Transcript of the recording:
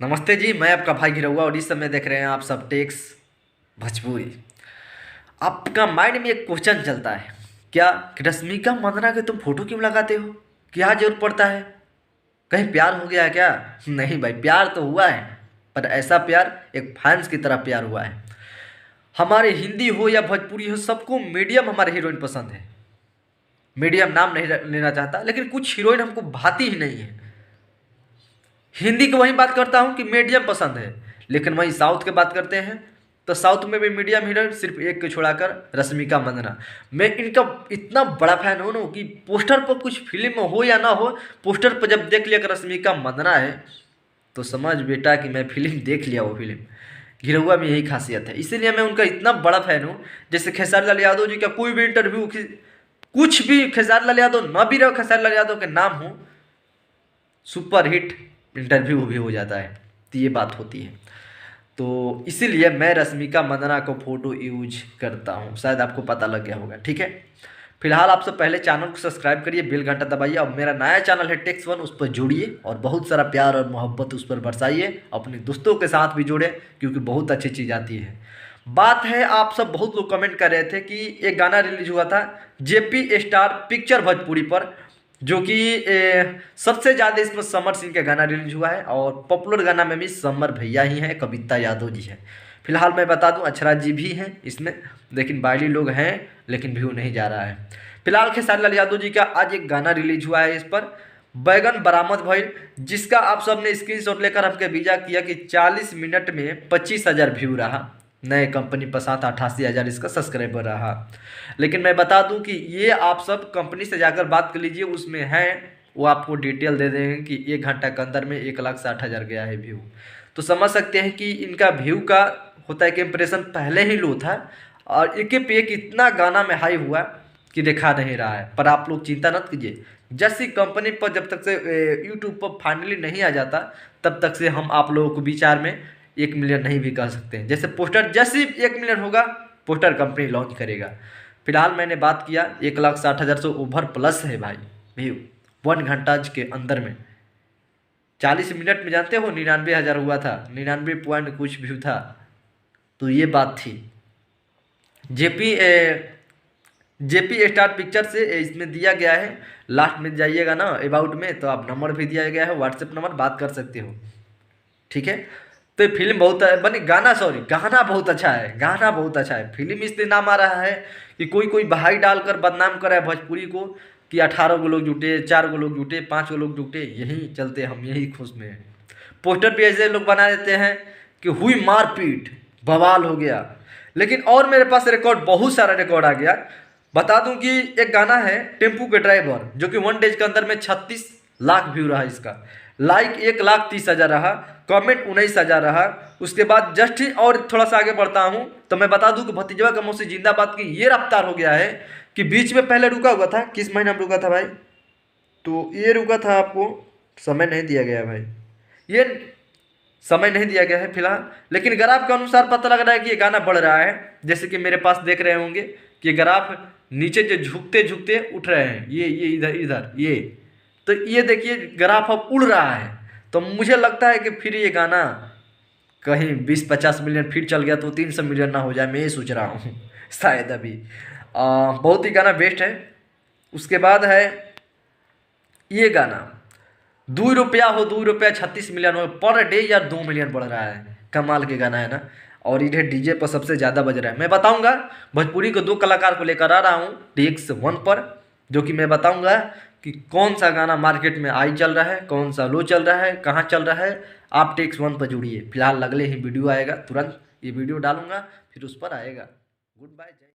नमस्ते जी, मैं आपका भाई गिरहुआ और इस समय देख रहे हैं आप सब टेक्स भोजपुरी। आपका माइंड में एक क्वेश्चन चलता है क्या कि रश्मिका मंदाना के तुम फोटो क्यों लगाते हो? क्या जरूरत पड़ता है? कहीं प्यार हो गया है क्या? नहीं भाई, प्यार तो हुआ है, पर ऐसा प्यार एक फैंस की तरह प्यार हुआ है। हमारे हिंदी हो या भोजपुरी हो, सबको मीडियम हमारे हीरोइन पसंद है। मीडियम नाम नहीं लेना चाहता, लेकिन कुछ हीरोइन हमको भाती ही नहीं है। हिंदी की वही बात करता हूँ कि मीडियम पसंद है, लेकिन वहीं साउथ की बात करते हैं तो साउथ में भी मीडियम हीरो सिर्फ एक को छोड़ाकर रश्मिका मंदाना। मैं इनका इतना बड़ा फैन हूँ ना कि पोस्टर पर कुछ फिल्म हो या ना हो, पोस्टर पर जब देख लिया कि रश्मिका मंदाना है तो समझ बेटा कि मैं फिल्म देख लिया। वो फिल्म गिरहुआ में यही खासियत है, इसीलिए मैं उनका इतना बड़ा फैन हूँ। जैसे खेसारी लाल यादव जी का कोई भी इंटरव्यू, कुछ भी खेसारी लाल यादव न भी रहो, खेसारी लाल यादव के नाम हो, सुपर हिट इंटरव्यू भी हो जाता है। तो ये बात होती है, तो इसीलिए मैं रश्मिका मंदाना को फ़ोटो यूज करता हूँ। शायद आपको पता लग गया होगा। ठीक है, फिलहाल आप सब पहले चैनल को सब्सक्राइब करिए, बेल घंटा दबाइए और मेरा नया चैनल है टेक्स वन, उस पर जुड़िए और बहुत सारा प्यार और मोहब्बत उस पर बरसाइए। अपने दोस्तों के साथ भी जोड़े, क्योंकि बहुत अच्छी चीज़ आती है। बात है, आप सब बहुत लोग कमेंट कर रहे थे कि एक गाना रिलीज हुआ था जेपी स्टार पिक्चर भोजपुरी पर, जो कि सबसे ज़्यादा इसमें समर सिंह का गाना रिलीज हुआ है और पॉपुलर गाना में भी समर भैया ही हैं, कविता यादव जी हैं। फिलहाल मैं बता दूं अक्षरा जी भी हैं इसमें, लेकिन बाइली लोग हैं, लेकिन व्यू नहीं जा रहा है। फिलहाल खेसारी लाल यादव जी का आज एक गाना रिलीज हुआ है, इस पर बैगन बरामद भइल, जिसका आप सबने स्क्रीनशॉट लेकर हमके भेजा किया कि 40 मिनट में 25,000 व्यू रहा। नए कंपनी पर 788,000 इसका सब्सक्राइबर रहा। लेकिन मैं बता दूं कि ये आप सब कंपनी से जाकर बात कर लीजिए, उसमें है, वो आपको डिटेल दे देंगे कि 1 घंटा के अंदर में 1,60,000 गया है व्यू। तो समझ सकते हैं कि इनका व्यू का होता है कि इम्प्रेशन पहले ही लो था, और एक पे एक इतना गाना में हाई हुआ कि दिखा नहीं रहा है। पर आप लोग चिंता मत कीजिए, जैसी कंपनी पर जब तक से यूट्यूब पर फाइनली नहीं आ जाता, तब तक से हम आप लोगों को विचार में 1 मिलियन नहीं भी कर सकते हैं। जैसे पोस्टर जैसे 1 मिलियन होगा, पोस्टर कंपनी लॉन्च करेगा। फिलहाल मैंने बात किया 1,60,000 से ओवर प्लस है भाई व्यू 1 घंटा के अंदर में। 40 मिनट में जानते हो 99,000 हुआ था, 99 पॉइंट कुछ व्यू था। तो ये बात थी। जेपी जेपी स्टार पिक्चर से इसमें दिया गया है, लास्ट में जाइएगा ना अबाउट में, तो आप नंबर भी दिया गया है, व्हाट्सएप नंबर, बात कर सकते हो। ठीक है, तो फिल्म बहुत बनी, गाना सॉरी गाना बहुत अच्छा है, गाना बहुत अच्छा है। फिल्म इसलिए नाम आ रहा है कि कोई कोई बहाई डालकर बदनाम कर रहा है भोजपुरी को कि 18 गो लोग जुटे, 4 गो लोग जुटे, 5 गो लोग जुटे, यही चलते हम यही खुश में हैं। पोस्टर पे ऐसे लोग बना देते हैं कि हुई मारपीट, बवाल हो गया। लेकिन और मेरे पास रिकॉर्ड, बहुत सारा रिकॉर्ड आ गया। बता दूं कि एक गाना है टेम्पू के ड्राइवर, जो कि 1 डेज के अंदर में 36 लाख व्यू रहा इसका, लाइक 1,30,000 रहा, कमेंट 19,000 रहा। उसके बाद जस्ट ही और थोड़ा सा आगे बढ़ता हूँ तो मैं बता दूं कि भतीजवा का मुझसे जिंदाबाद की ये रफ्तार हो गया है कि बीच में पहले रुका हुआ था, किस महीने में रुका था भाई, तो ये रुका था, आपको समय नहीं दिया गया है भाई, ये समय नहीं दिया गया है फिलहाल, लेकिन ग्राफ के अनुसार पता लग रहा है कि ये गाना बढ़ रहा है। जैसे कि मेरे पास देख रहे होंगे कि ये ग्राफ नीचे जो झुकते झुकते उठ रहे हैं, ये इधर इधर ये, तो ये देखिए ग्राफ अब उड़ रहा है। तो मुझे लगता है कि फिर ये गाना कहीं 20-50 मिलियन फिर चल गया तो 300 मिलियन ना हो जाए, मैं ये सोच रहा हूँ शायद अभी। बहुत ही गाना बेस्ट है। उसके बाद है ये गाना 2 रुपया हो 2 रुपया 36 मिलियन हो पर डे, या 2 मिलियन बढ़ रहा है। कमाल के गाना है ना, और इधर डीजे पर सबसे ज़्यादा बज रहा है। मैं बताऊंगा भोजपुरी को 2 कलाकार को लेकर आ रहा हूँ टेक्स वन पर, जो कि मैं बताऊंगा कि कौन सा गाना मार्केट में हाई चल रहा है, कौन सा लो चल रहा है, कहाँ चल रहा है। आप टेक्स वन पर जुड़िए। फिलहाल अगले ही वीडियो आएगा, तुरंत ये वीडियो डालूंगा फिर उस पर आएगा। Good bye.